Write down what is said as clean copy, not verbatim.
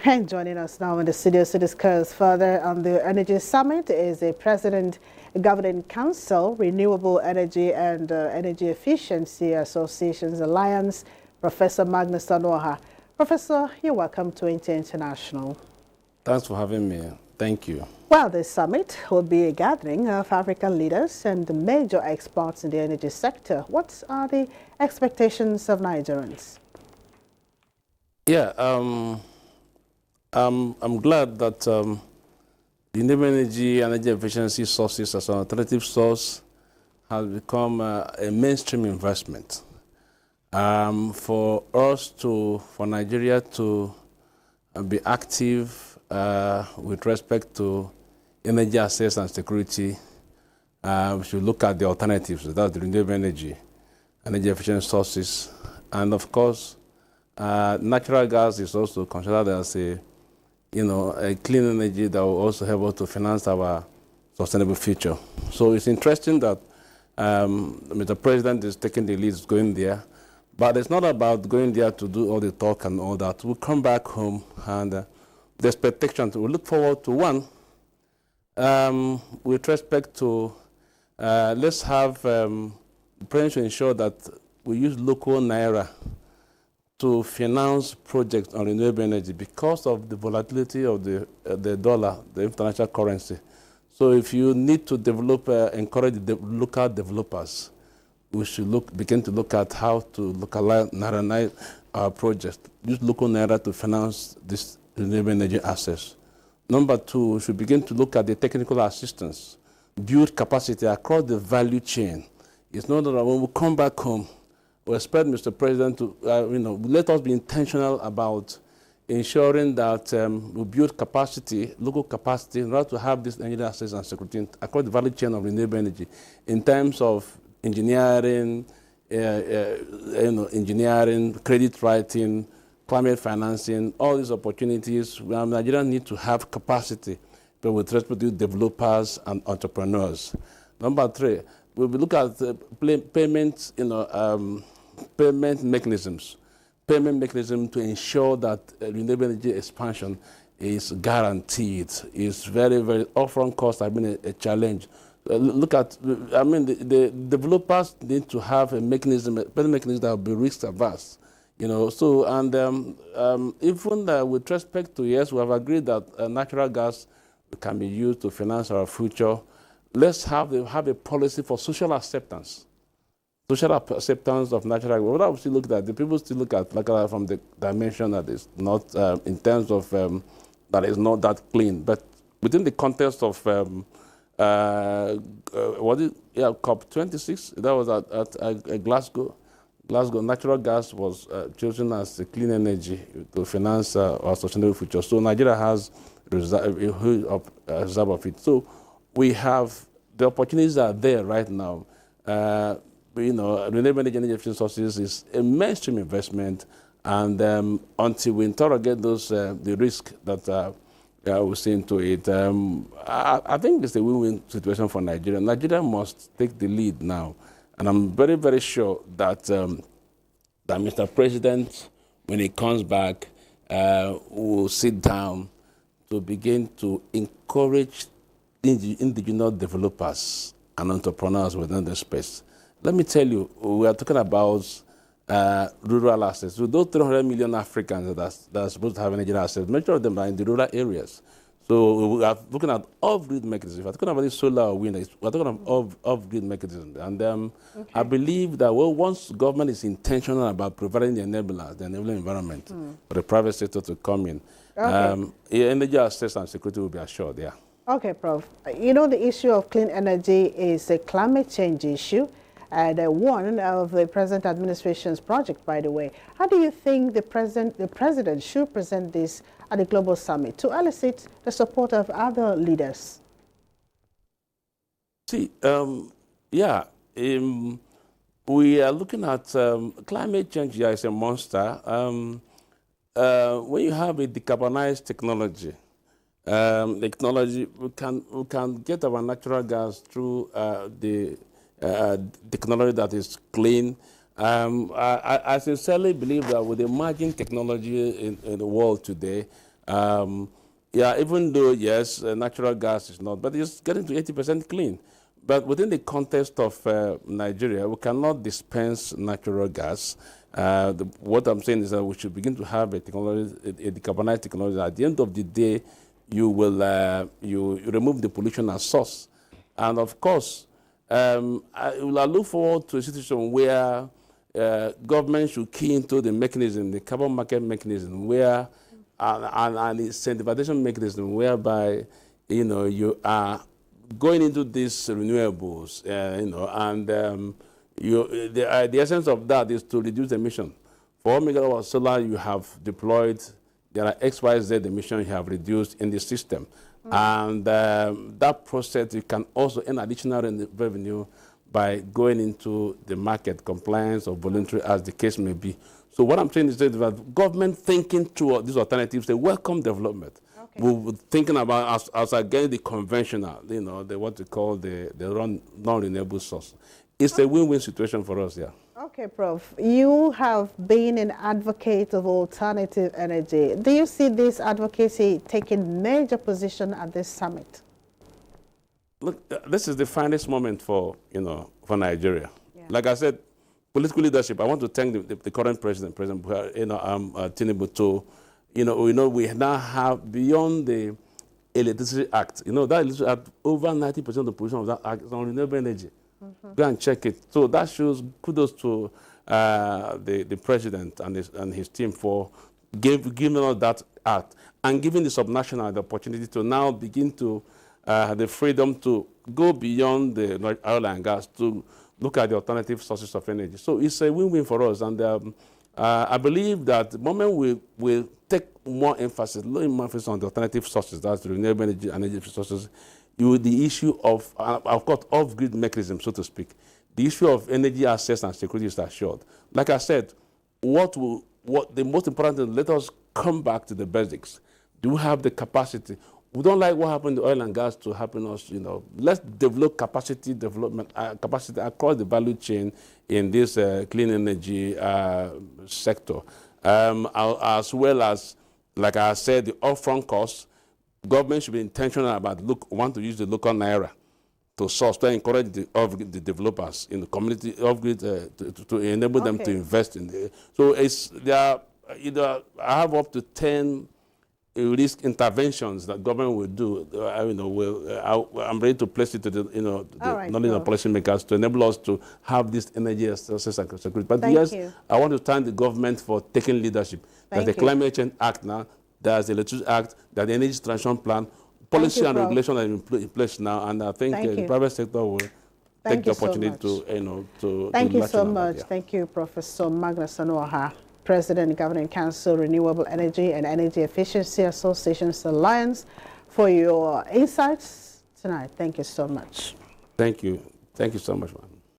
And joining us now in the studio to discuss further on the Energy Summit is the President, Governing Council, Renewable Energy and Energy Efficiency Associations Alliance, Professor Magnus Tanoha. Professor, you're welcome to NTAi International. Thanks for having me. Thank you. Well, this summit will be a gathering of African leaders and the major experts in the energy sector. What are the expectations of Nigerians? Yeah, I'm glad that renewable energy efficiency sources as an alternative source has become a mainstream investment. For Nigeria to be active with respect to energy access and security, we should look at the alternatives, that's the renewable energy efficient sources. And of course, natural gas is also considered as a clean energy that will also help us to finance our sustainable future. So it's interesting that Mr. President is taking the lead, going there. But it's not about going there to do all the talk and all that. We'll come back home and the expectations, we look forward to one, with respect to, let's have the President to ensure that we use local naira to finance projects on renewable energy because of the volatility of the dollar, the international currency. So if you need to develop, encourage the local developers, we should begin to look at how to localize our projects, use local naira to finance this renewable energy assets. Number two, we should begin to look at the technical assistance, build capacity across the value chain. It's not that when we come back home, we expect Mr. President to, let us be intentional about ensuring that we build capacity, local capacity, in order to have this energy access and security across the value chain of renewable energy in terms of engineering, credit writing, climate financing, all these opportunities. Nigeria need to have capacity, but with respect to developers and entrepreneurs. Number three, we will look at payments, payment mechanisms to ensure that renewable energy expansion is guaranteed. It's very, very upfront costs have been a challenge. Look at, the developers need to have a mechanism, payment mechanism that will be risk averse. So, and even with respect to, yes, we have agreed that natural gas can be used to finance our future. Let's have a policy for social acceptance. Social acceptance of natural gas. What we still look at, the people still look at from the dimension that is not, in terms of, that is not that clean. But within the context of, COP26, that was at Glasgow. Natural gas was chosen as a clean energy to finance our sustainable future. So Nigeria has a huge reserve of it. So we have, the opportunities are there right now. Renewable energy efficient sources is a mainstream investment, and until we interrogate those, the risk that we see into it, I think it's a win-win situation for Nigeria. Nigeria must take the lead now, and I'm very, very sure that that Mr. President, when he comes back, will sit down to begin to encourage indigenous developers and entrepreneurs within the space. Let me tell you, we are talking about rural access. With those 300 million Africans that are supposed to have energy access, majority of them are in the rural areas. So we are looking at off-grid mechanisms. We're talking about this solar or wind. We're talking about off-grid mechanisms. And I believe that once government is intentional about providing the enabling environment for the private sector to come in, energy access and security will be assured, yeah. Okay, Prof. The issue of clean energy is a climate change issue, and one of the present administration's project, by the way. How do you think the president should present this at the global summit to elicit the support of other leaders? See, we are looking at climate change as a monster. When you have a decarbonized technology, we can get our natural gas through the technology that is clean. I sincerely believe that with the emerging technology in the world today, Yeah, even though, yes, natural gas is not, but it's getting to 80% clean. But within the context of Nigeria, we cannot dispense natural gas. What I'm saying is that we should begin to have a technology, a decarbonized technology. At the end of the day, you will you remove the pollution as source. And of course, I look forward to a situation where government should key into the mechanism, the carbon market mechanism, where and incentivization mechanism whereby you are going into these renewables, and the essence of that is to reduce emission. For 1 megawatt solar you have deployed, there are XYZ emissions you have reduced in the system. And that process, you can also earn additional revenue by going into the market, compliance or voluntary, as the case may be. So what I'm saying is that government thinking through these alternatives, they welcome development. Okay. We're thinking about as against the conventional, what we call the non-renewable source. It's a win-win situation for us, yeah. Okay, Prof. You have been an advocate of alternative energy. Do you see this advocacy taking major position at this summit? Look, this is the finest moment for Nigeria. Yeah. Like I said, political leadership. I want to thank the current president, President Tinubu. We now have beyond the Electricity Act. That Electricity Act, over 90% of the production of that act is on renewable energy. Go and check it. So that shows kudos to the president and his team for giving us that act and giving the subnational the opportunity to now begin to the freedom to go beyond the oil and gas to look at the alternative sources of energy. So it's a win-win for us. And I believe that the moment we take more emphasis on the alternative sources, that's the renewable energy and energy sources, the issue of course, off-grid mechanism, so to speak, the issue of energy access and security is assured. Like I said, what the most important thing, let us come back to the basics. Do we have the capacity? We don't like what happened to oil and gas to happen us, Let's develop capacity across the value chain in this clean energy sector. As well as, like I said, the upfront costs. Government should be intentional about want to use the local naira to source, to encourage the developers in the community off-grid to enable them to invest in the. So I have up to 10 risk interventions that government will do. I'm ready to place it to the knowledge of policymakers to enable us to have this energy access and security. But I want to thank the government for taking leadership. There's the Climate Change Act now. There's the Electricity Act, there's the Energy Transition Plan, policy and regulation are in place now, and I think the private sector will take the opportunity to Thank you so much. Thank you, Professor Magnus Onuoha, President, Governing Council, Renewable Energy and Energy Efficiency Associations Alliance, for your insights tonight. Thank you so much. Thank you. Thank you so much, man.